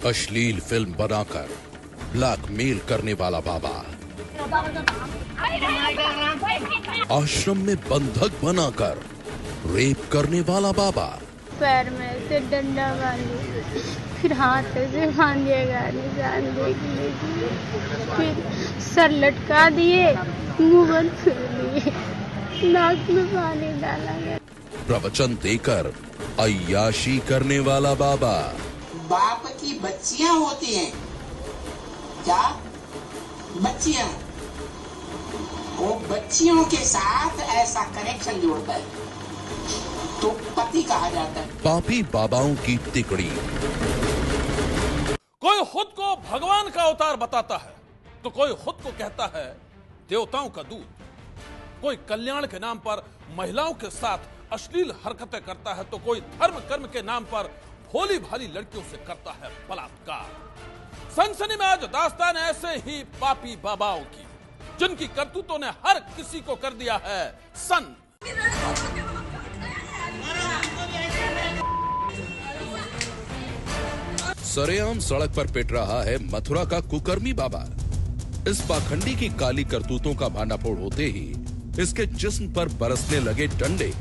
अश्लील फिल्म बनाकर ब्लैकमेल करने वाला बाबा, आश्रम में बंधक बनाकर रेप करने वाला बाबा, पैर में से डंडा बांधे, फिर हाथ से बांधिएगा निशान देख लीजिए, फिर सर लटका दिए, मुंह बंद कर दिए, नाक में पानी डाला गया। प्रवचन देकर अय्याशी करने वाला बाबा, बाप की बच्चियां होती हैं क्या? बच्चियां, वो बच्चियों के साथ ऐसा कनेक्शन जोड़ता है तो पति कहा जाता है। पापी बाबाओं की तिकड़ी। कोई खुद को भगवान का अवतार बताता है तो कोई खुद को कहता है देवताओं का दूत। कोई कल्याण के नाम पर महिलाओं के साथ अश्लील हरकतें करता है तो कोई धर्म कर्म के नाम पर भोली भाली लड़कियों से करता है बलात्कार। सनसनी में आज दास्तान ऐसे ही पापी बाबाओं की, जिनकी करतूतों ने हर किसी को कर दिया है सन। सरेआम सड़क पर पिट रहा है मथुरा का कुकर्मी बाबा। इस पाखंडी की काली करतूतों का भांडाफोड़ होते ही इसके जिस्म पर बरसने लगे डंडे।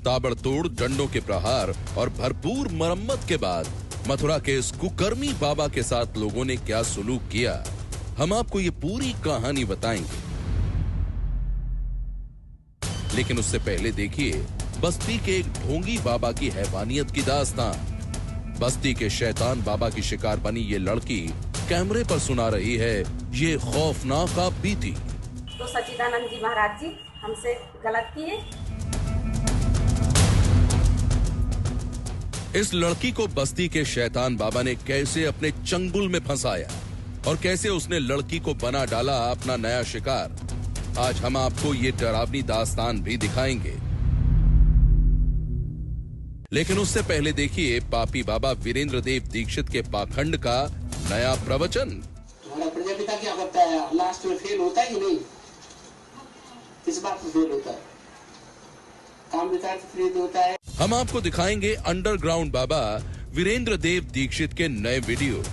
ताबड़तोड़ डंडों के प्रहार और भरपूर मरम्मत के बाद मथुरा के इस कुकर्मी बाबा के साथ लोगों ने क्या सुलूक किया, हम आपको ये पूरी कहानी बताएंगे। लेकिन उससे पहले देखिए बस्ती के एक ढोंगी बाबा की हैवानियत की दास्तान। बस्ती के शैतान बाबा की शिकार बनी ये लड़की कैमरे पर सुना रही है ये खौफनाक आप बीती। तो सच्चिदानंद जी महाराज जी हमसे गलत किए। इस लड़की को बस्ती के शैतान बाबा ने कैसे अपने चंगुल में फंसाया और कैसे उसने लड़की को बना डाला अपना नया शिकार, आज हम आपको ये डरावनी दास्तान भी दिखाएंगे। लेकिन उससे पहले देखिए पापी बाबा वीरेंद्र देव दीक्षित के पाखंड का नया प्रवचन। तुम्हारा प्रजापिता क्या करता है? लास्ट में फेल होता है कि नहीं? किस बात में फेल होता है? काम विकार से फेल होता है। हम आपको दिखाएंगे अंडरग्राउंड बाबा वीरेंद्र देव दीक्षित के नए वीडियो,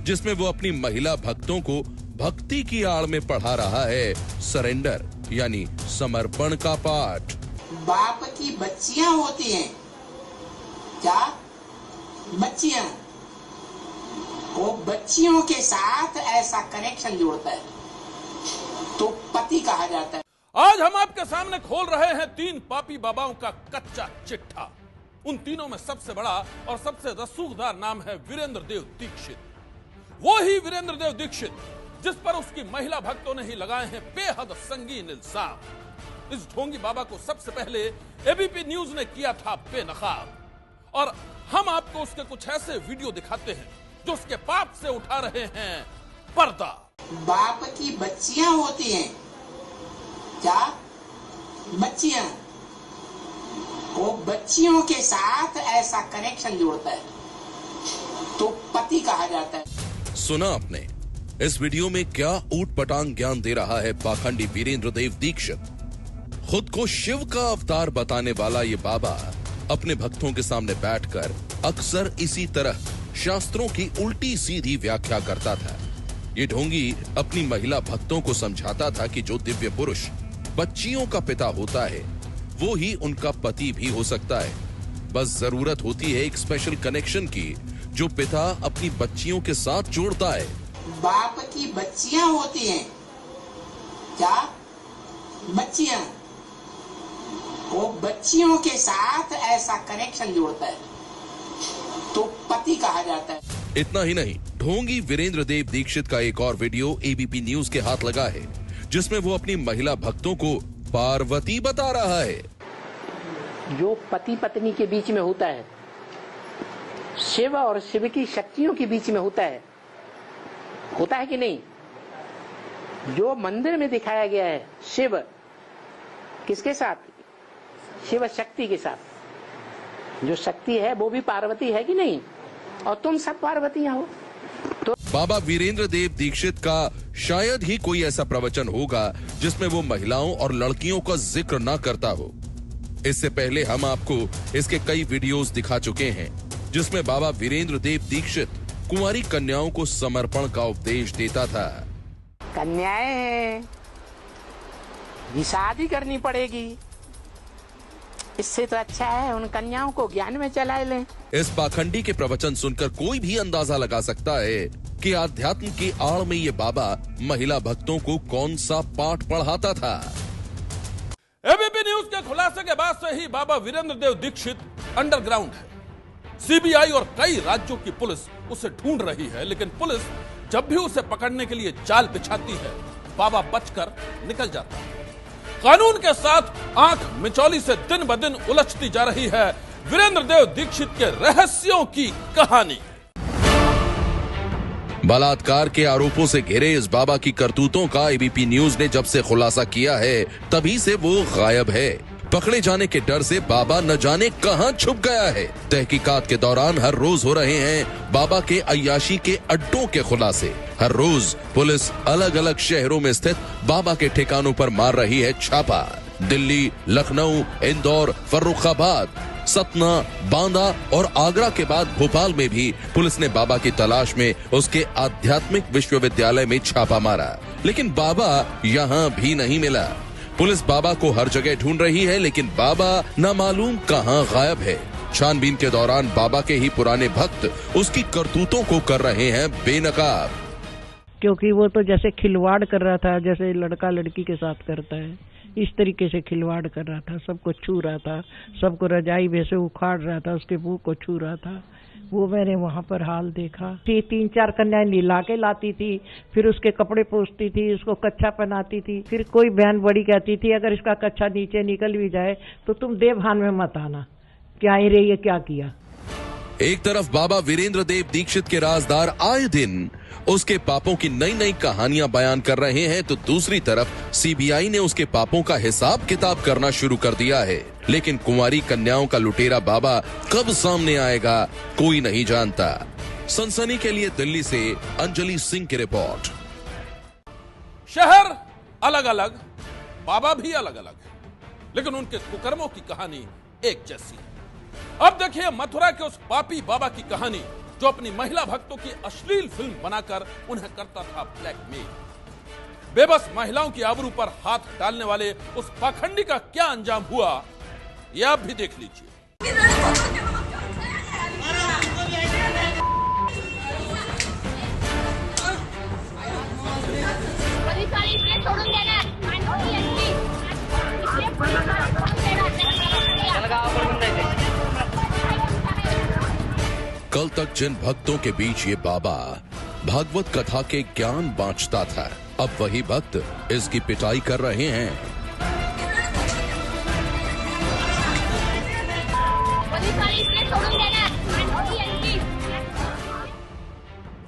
जिसमें वो अपनी महिला भक्तों को भक्ति की आड़ में पढ़ा रहा है सरेंडर यानी समर्पण का पाठ। बाप की बच्चियां होती हैं क्या? बच्चियां, वो बच्चियों के साथ ऐसा कनेक्शन जोड़ता है तो पति कहा जाता है। आज हम आपके सामने खोल रहे हैं तीन पापी बाबाओं का कच्चा चिट्ठा। उन तीनों में सबसे बड़ा और सबसे रसूखदार नाम है वीरेंद्र देव दीक्षित। वो ही वीरेंद्र देव दीक्षित जिस पर उसकी महिला भक्तों ने ही लगाए हैं बेहद संगीन इल्जाम। इस ढोंगी बाबा को सबसे पहले एबीपी न्यूज ने किया था बेनकाब, और हम आपको उसके कुछ ऐसे वीडियो दिखाते हैं जो उसके पाप से उठा रहे हैं पर्दा। बाप की बच्चियां होती हैं क्या? बच्चियां, वो बच्चियों के साथ ऐसा कनेक्शन जोड़ता है तो पति कहा जाता है। सुना आपने, इस वीडियो में क्या ऊट पटांग ज्ञान दे रहा है पाखंडी वीरेंद्र देव दीक्षित। खुद को शिव का अवतार बताने वाला ये बाबा अपने भक्तों के सामने बैठकर अक्सर इसी तरह शास्त्रों की उल्टी सीधी व्याख्या करता था। ये ढोंगी अपनी महिला भक्तों को समझाता था कि जो दिव्य पुरुष बच्चियों का पिता होता है वो ही उनका पति भी हो सकता है। बस जरूरत होती है एक स्पेशल कनेक्शन की जो पिता अपनी बच्चियों के साथ जोड़ता है। बाप की बच्चियां होती हैं क्या? बच्चियां, वो बच्चियों के साथ ऐसा कनेक्शन जोड़ता है तो पति कहा जाता है। इतना ही नहीं, ढोंगी वीरेंद्र देव दीक्षित का एक और वीडियो एबीपी न्यूज के हाथ लगा है, जिसमें वो अपनी महिला भक्तों को पार्वती बता रहा है। जो पति पत्नी के बीच में होता है, शिव और शिव की शक्तियों के बीच में होता है कि नहीं? जो मंदिर में दिखाया गया है शिव किसके साथ? शिव शक्ति के साथ। जो शक्ति है वो भी पार्वती है कि नहीं? और तुम सब पार्वतियां हो। तो बाबा वीरेंद्र देव दीक्षित का शायद ही कोई ऐसा प्रवचन होगा जिसमें वो महिलाओं और लड़कियों का जिक्र ना करता हो। इससे पहले हम आपको इसके कई वीडियोस दिखा चुके हैं जिसमें बाबा वीरेंद्र देव दीक्षित कुंवारी कन्याओं को समर्पण का उपदेश देता था। कन्याएं हैं, ये शादी करनी पड़ेगी, इससे तो अच्छा है उन कन्याओं को ज्ञान में चला लें। इस पाखंडी के प्रवचन सुनकर कोई भी अंदाजा लगा सकता है कि आध्यात्म की आड़ में ये बाबा महिला भक्तों को कौन सा पाठ पढ़ाता था। एबीपी न्यूज के खुलासे के बाद से ही बाबा वीरेंद्र देव दीक्षित अंडरग्राउंड है। सीबीआई और कई राज्यों की पुलिस उसे ढूंढ रही है, लेकिन पुलिस जब भी उसे पकड़ने के लिए जाल बिछाती है, बाबा बचकर निकल जाता है। कानून के साथ आंख मिचौली से दिन ब दिन उलझती जा रही है वीरेंद्र देव दीक्षित के रहस्यों की कहानी। बलात्कार के आरोपों से घिरे इस बाबा की करतूतों का एबीपी न्यूज ने जब से खुलासा किया है, तभी से वो गायब है। पकड़े जाने के डर से बाबा न जाने कहां छुप गया है। तहकीकात के दौरान हर रोज हो रहे हैं बाबा के अय्याशी के अड्डों के खुलासे। हर रोज पुलिस अलग अलग शहरों में स्थित बाबा के ठिकानों पर मार रही है छापा। दिल्ली, लखनऊ, इंदौर, फर्रुखाबाद, सतना, बांदा और आगरा के बाद भोपाल में भी पुलिस ने बाबा की तलाश में उसके आध्यात्मिक विश्वविद्यालय में छापा मारा, लेकिन बाबा यहाँ भी नहीं मिला। पुलिस बाबा को हर जगह ढूंढ रही है, लेकिन बाबा न मालूम कहां गायब है। छानबीन के दौरान बाबा के ही पुराने भक्त उसकी करतूतों को कर रहे हैं बेनकाब। क्योंकि वो तो जैसे खिलवाड़ कर रहा था, जैसे लड़का लड़की के साथ करता है, इस तरीके से खिलवाड़ कर रहा था। सबको छू रहा था, सबको रजाई में से उखाड़ रहा था, उसके मुंह को छू रहा था। वो मैंने वहाँ पर हाल देखा। 3-4 कन्याएं नीला के लाती थी, फिर उसके कपड़े पोंछती थी, उसको कच्छा पहनाती थी। फिर कोई बहन बड़ी कहती थी अगर इसका कच्छा नीचे निकल भी जाए तो तुम देवभान में मत आना। क्या ही रे, ये क्या किया। एक तरफ बाबा वीरेंद्र देव दीक्षित के राजदार आए दिन उसके पापों की नई नई कहानियां बयान कर रहे हैं, तो दूसरी तरफ सीबीआई ने उसके पापों का हिसाब किताब करना शुरू कर दिया है। लेकिन कुंवारी कन्याओं का लुटेरा बाबा कब सामने आएगा, कोई नहीं जानता। सनसनी के लिए दिल्ली से अंजलि सिंह की रिपोर्ट। शहर अलग अलग, बाबा भी अलग अलग है, लेकिन उनके कुकर्मों की कहानी एक जैसी है। अब देखिए मथुरा के उस पापी बाबा की कहानी जो अपनी महिला भक्तों की अश्लील फिल्म बनाकर उन्हें करता था ब्लैकमेल। बेबस महिलाओं की आबरू पर हाथ डालने वाले उस पाखंडी का क्या अंजाम हुआ, ये आप भी देख लीजिए। कल तक जिन भक्तों के बीच ये बाबा भागवत कथा के ज्ञान बांटता था, अब वही भक्त इसकी पिटाई कर रहे हैं।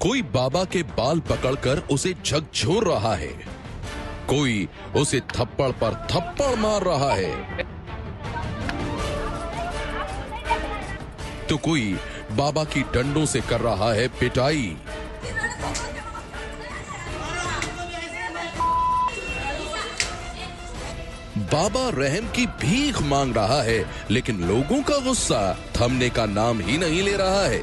कोई बाबा के बाल पकड़कर उसे झकझोर रहा है, कोई उसे थप्पड़ पर थप्पड़ मार रहा है, तो कोई बाबा की डंडों से कर रहा है पिटाई। बाबा रहम की भीख मांग रहा है, लेकिन लोगों का गुस्सा थमने का नाम ही नहीं ले रहा है।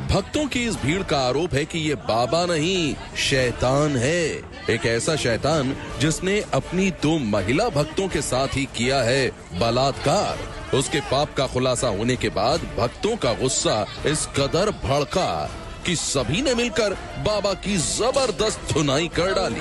भक्तों की इस भीड़ का आरोप है कि ये बाबा नहीं, शैतान है। एक ऐसा शैतान जिसने अपनी 2 महिला भक्तों के साथ ही किया है बलात्कार। उसके पाप का खुलासा होने के बाद भक्तों का गुस्सा इस कदर भड़का कि सभी ने मिलकर बाबा की जबरदस्त धुनाई कर डाली।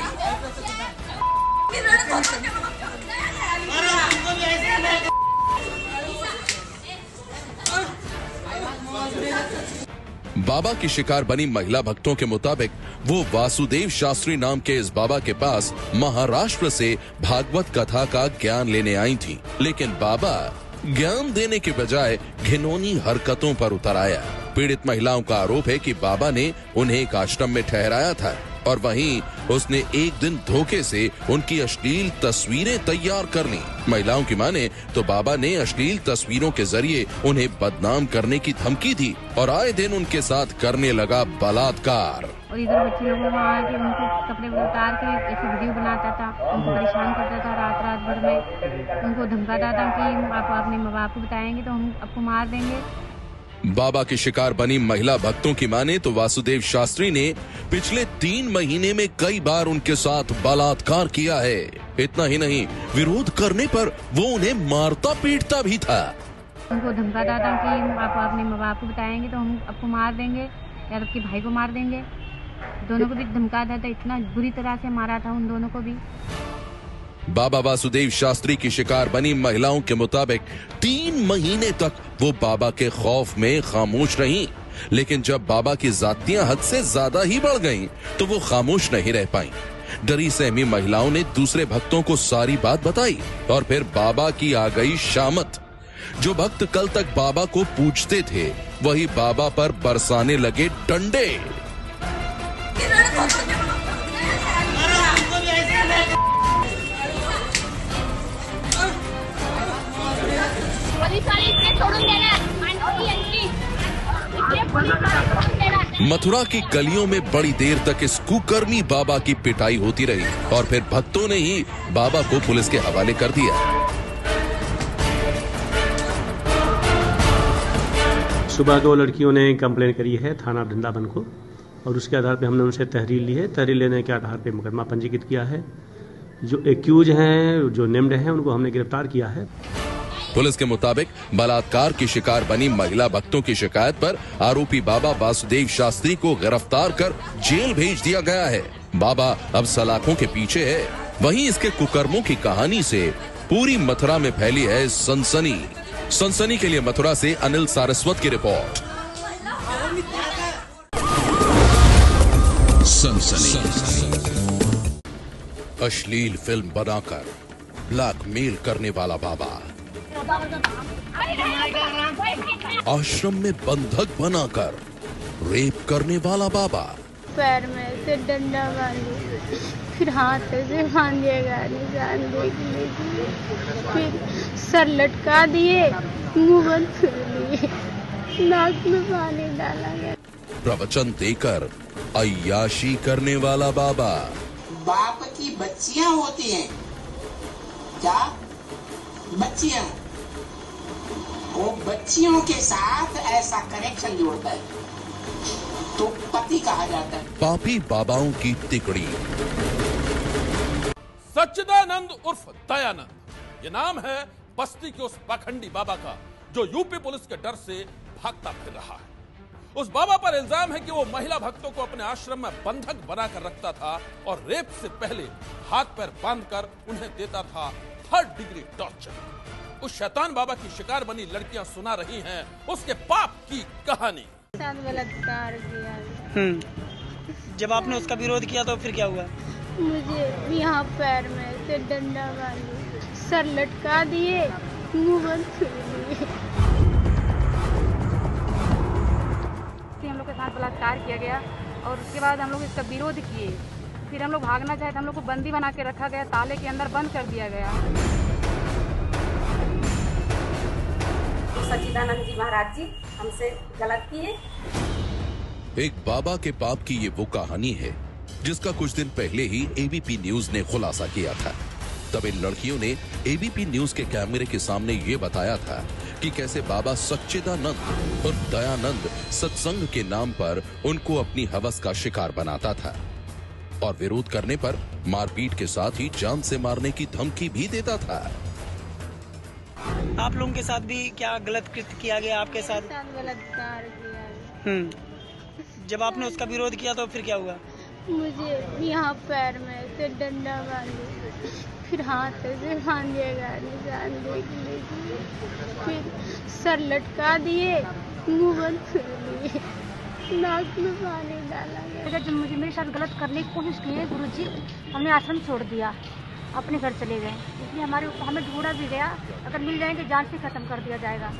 बाबा की शिकार बनी महिला भक्तों के मुताबिक वो वासुदेव शास्त्री नाम के इस बाबा के पास महाराष्ट्र से भागवत कथा का ज्ञान लेने आई थी, लेकिन बाबा ज्ञान देने के बजाय घिनौनी हरकतों पर उतर आया। पीड़ित महिलाओं का आरोप है कि बाबा ने उन्हें एक आश्रम में ठहराया था, और वहीं उसने एक दिन धोखे से उनकी अश्लील तस्वीरें तैयार कर ली। महिलाओं की माने तो बाबा ने अश्लील तस्वीरों के जरिए उन्हें बदनाम करने की धमकी दी और आए दिन उनके साथ करने लगा बलात्कार। और इधर बच्चे लोगों में आके उनको कपड़े उतार के ऐसे वीडियो बनाता था, उनको परेशान करता था। रात भर में उनको धमकाता था कि आप अपने माँ बाप को बताएंगे तो हम आपको मार देंगे। बाबा की शिकार बनी महिला भक्तों की माने तो वासुदेव शास्त्री ने पिछले 3 महीने में कई बार उनके साथ बलात्कार किया है। इतना ही नहीं, विरोध करने पर वो उन्हें मारता पीटता भी था। उनको धमकाता था कि आप अपने माँ बाप को बताएंगे तो हम आपको मार देंगे या आपके भाई को मार देंगे। दोनों को भी धमकाता था, इतना बुरी तरह से मारा था उन दोनों को भी। बाबा वासुदेव शास्त्री की शिकार बनी महिलाओं के मुताबिक 3 महीने तक वो बाबा के खौफ में खामोश रहीं, लेकिन जब बाबा की जातियां हद से ज्यादा ही बढ़ गईं, तो वो खामोश नहीं रह पाईं। डरी सहमी महिलाओं ने दूसरे भक्तों को सारी बात बताई और फिर बाबा की आ गई शामत। जो भक्त कल तक बाबा को पूजते थे, वही बाबा पर बरसाने लगे डंडे। मथुरा की गलियों में बड़ी देर तक इस कुकर्मी बाबा की पिटाई होती रही और फिर भक्तों ने ही बाबा को पुलिस के हवाले कर दिया। सुबह 2 लड़कियों ने कंप्लेन करी है थाना वृंदावन को और उसके आधार पे हमने उनसे तहरीर ली है। तहरीर लेने के आधार पे मुकदमा पंजीकृत किया है। जो एक्यूज हैं, जो नेम्ड हैं, उनको हमने गिरफ्तार किया है। पुलिस के मुताबिक बलात्कार की शिकार बनी महिला भक्तों की शिकायत पर आरोपी बाबा वासुदेव शास्त्री को गिरफ्तार कर जेल भेज दिया गया है। बाबा अब सलाखों के पीछे है। वहीं इसके कुकर्मों की कहानी से पूरी मथुरा में फैली है सनसनी। सनसनी के लिए मथुरा से अनिल सारस्वत की रिपोर्ट। सनसनी। अश्लील फिल्म बनाकर ब्लैकमेल करने वाला बाबा, आश्रम में बंधक बनाकर रेप करने वाला बाबा, पैर में से डंडा बांधे, फिर हाथ से बांधिएगा निशान देख लीजिए, फिर सर लटका दिए, मुंह बंद कर लिए, नाक में पानी डाला गया। प्रवचन देकर अय्याशी करने वाला बाबा। बाप की बच्चियां होती हैं, क्या बच्चियां, वो बच्चियों के साथ ऐसा कनेक्शन जोड़ता है तो पति कहा जाता है। पापी बाबाओं की तिकड़ी। सच्चिदानंद उर्फ दयानंद, ये नाम है बस्ती के उस पाखंडी बाबा का जो यूपी पुलिस के डर से भागता फिर रहा है। उस बाबा पर इल्जाम है कि वो महिला भक्तों को अपने आश्रम में बंधक बनाकर रखता था और रेप से पहले हाथ पैर बांधकर उन्हें देता था 3rd डिग्री टॉर्चर। उस शैतान बाबा की शिकार बनी लड़कियां सुना रही हैं उसके पाप की कहानी। बलात्कार किया। जब आपने उसका विरोध किया तो फिर क्या हुआ? मुझे यहाँ पैर में से डंडा बांधे, सर लटका दिए, मुंह बंद कर दिए। हम लोग के साथ बलात्कार किया गया और उसके बाद हम लोग इसका विरोध किए। फिर हम लोग भागना चाहे तो हम लोग को बंदी बना के रखा गया, ताले के अंदर बंद कर दिया गया। सच्चिदानंद जी महाराज जी हमसे गलत किए। एक बाबा के पाप की ये वो कहानी है जिसका कुछ दिन पहले ही एबीपी न्यूज ने खुलासा किया था। तब इन लड़कियों ने एबीपी न्यूज के कैमरे के सामने ये बताया था कि कैसे बाबा सच्चिदानंद और दयानंद सत्संग के नाम पर उनको अपनी हवस का शिकार बनाता था और विरोध करने पर मारपीट के साथ ही जान से मारने की धमकी भी देता था। आप लोगों के साथ भी क्या गलत कृत्य किया गया? आपके साथ बलात्कार किया। जब आपने उसका विरोध किया तो फिर क्या हुआ? मुझे यहाँ पैर में से डंडा बांधे, फिर हाथ से बांधिएगा निशान देख लीजिए, फिर सर लटका दिए, मुंह बंद कर लिए, नाक में पानी डाला गया। जब मुझे मेरे साथ गलत करने की कोशिश की है गुरुजी, हमने आश्रम छोड़ दिया, अपने घर चले गए। इसलिए हमें ढूंढा भी गया, अगर मिल जाएंगे जान से खत्म कर दिया जाएगा।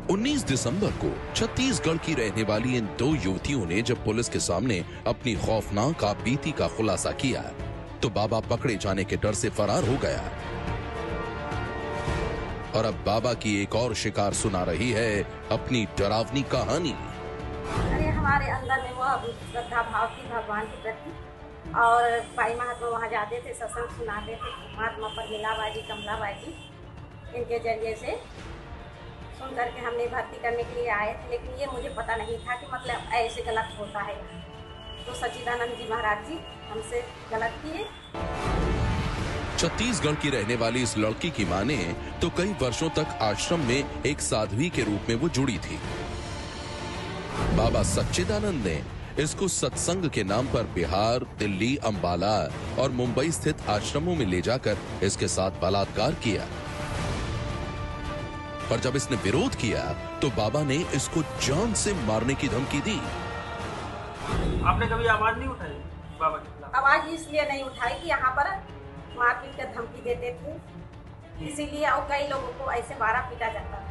19 दिसंबर को छत्तीसगढ़ की रहने वाली इन दो युवतियों ने जब पुलिस के सामने अपनी खौफनाक आपबीती का खुलासा किया तो बाबा पकड़े जाने के डर से फरार हो गया। और अब बाबा की एक और शिकार सुना रही है अपनी डरावनी कहानी। अरे हमारे अंदर में वो श्रद्धा भाव थी भगवान के प्रति, और भाई महात्मा वहाँ जाते थे, सत्संग सुनाते थे। महात्मा पर मीलाबाजी कमलाबाजी इनके जरिए से सुन करके हमने भर्ती करने के लिए आए थे, लेकिन ये मुझे पता नहीं था कि मतलब ऐसे गलत होता है। तो सच्चिदानंद जी महाराज जी हमसे गलत किए। छत्तीसगढ़ की रहने वाली इस लड़की की माने तो कई वर्षों तक आश्रम में एक साध्वी के रूप में वो जुड़ी थी। बाबा सच्चिदानंद ने इसको सत्संग के नाम पर बिहार, दिल्ली, अंबाला और मुंबई स्थित आश्रमों में ले जाकर इसके साथ बलात्कार किया। पर जब इसने विरोध किया तो बाबा ने इसको जान से मारने की धमकी दी। आपने कभी आवाज नहीं उठाई बाबा के खिलाफ? आवाज इसलिए नहीं उठाई कि यहाँ पर मारपीट का धमकी देते थे, इसीलिए और कई लोगों को ऐसे मारा पीटा जाता था।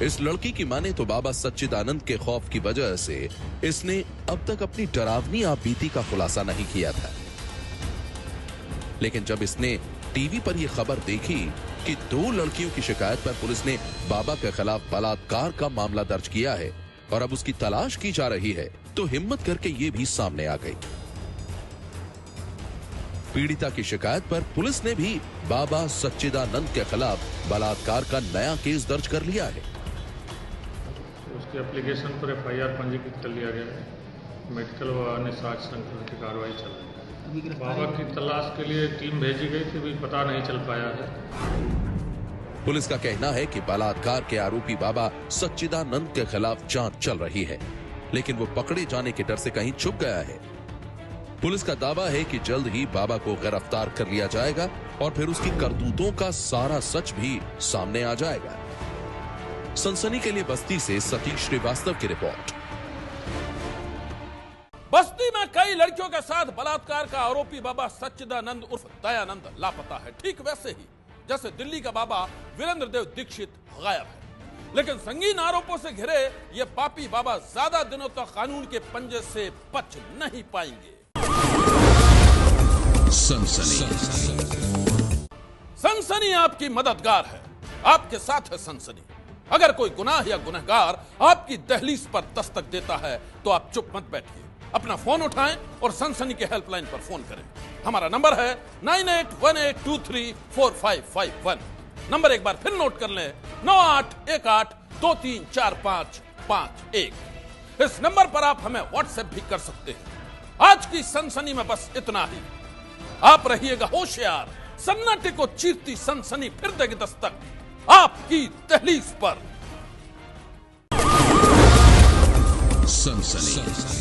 इस लड़की की माने तो बाबा सच्चिदानंद के खौफ की वजह से इसने अब तक अपनी डरावनी आपबीती का खुलासा नहीं किया था। लेकिन जब इसने टीवी पर यह खबर देखी कि दो लड़कियों की शिकायत पर पुलिस ने बाबा के खिलाफ बलात्कार का मामला दर्ज किया है और अब उसकी तलाश की जा रही है, तो हिम्मत करके ये भी सामने आ गई। पीड़िता की शिकायत पर पुलिस ने भी बाबा सच्चिदानंद के खिलाफ बलात्कार का नया केस दर्ज कर लिया है। उसके एप्लीकेशन पर एफआईआर पंजीकृत कर लिया गया है। मेडिकल व अन्य साक्ष्य संकलन की कार्रवाई चल रही है। बाबा की तलाश के लिए टीम भेजी गई थी, भी पता नहीं चल पाया है। पुलिस का कहना है कि बलात्कार के आरोपी बाबा सच्चिदानंद के खिलाफ जांच चल रही है, लेकिन वो पकड़े जाने के डर से कहीं छुप गया है। पुलिस का दावा है कि जल्द ही बाबा को गिरफ्तार कर लिया जाएगा और फिर उसकी करतूतों का सारा सच भी सामने आ जाएगा। सनसनी के लिए बस्ती से सतीश श्रीवास्तव की रिपोर्ट। बस्ती में कई लड़कियों के साथ बलात्कार का आरोपी बाबा सच्चिदानंद उर्फ दयानंद लापता है। ठीक वैसे ही जैसे दिल्ली का बाबा वीरेंद्र देव दीक्षित गायब है। लेकिन संगीन आरोपों से घिरे ये पापी बाबा ज्यादा दिनों तक कानून के पंजे से बच नहीं पाएंगे। सनसनी आपकी मददगार है, आपके साथ है सनसनी। अगर कोई गुनाह या गुनहगार आपकी दहलीज पर दस्तक देता है तो आप चुप मत बैठिए, अपना फोन उठाएं और सनसनी के हेल्पलाइन पर फोन करें। हमारा नंबर है 9818234551। नंबर एक बार फिर नोट कर लें, 9818234551। इस नंबर पर आप हमें व्हाट्सएप भी कर सकते हैं। आज की सनसनी में बस इतना ही। आप रहिएगा होशियार, सन्नाटे को चीरती सनसनी फिर देगी दस्तक आपकी दहलीज पर। सनसनी।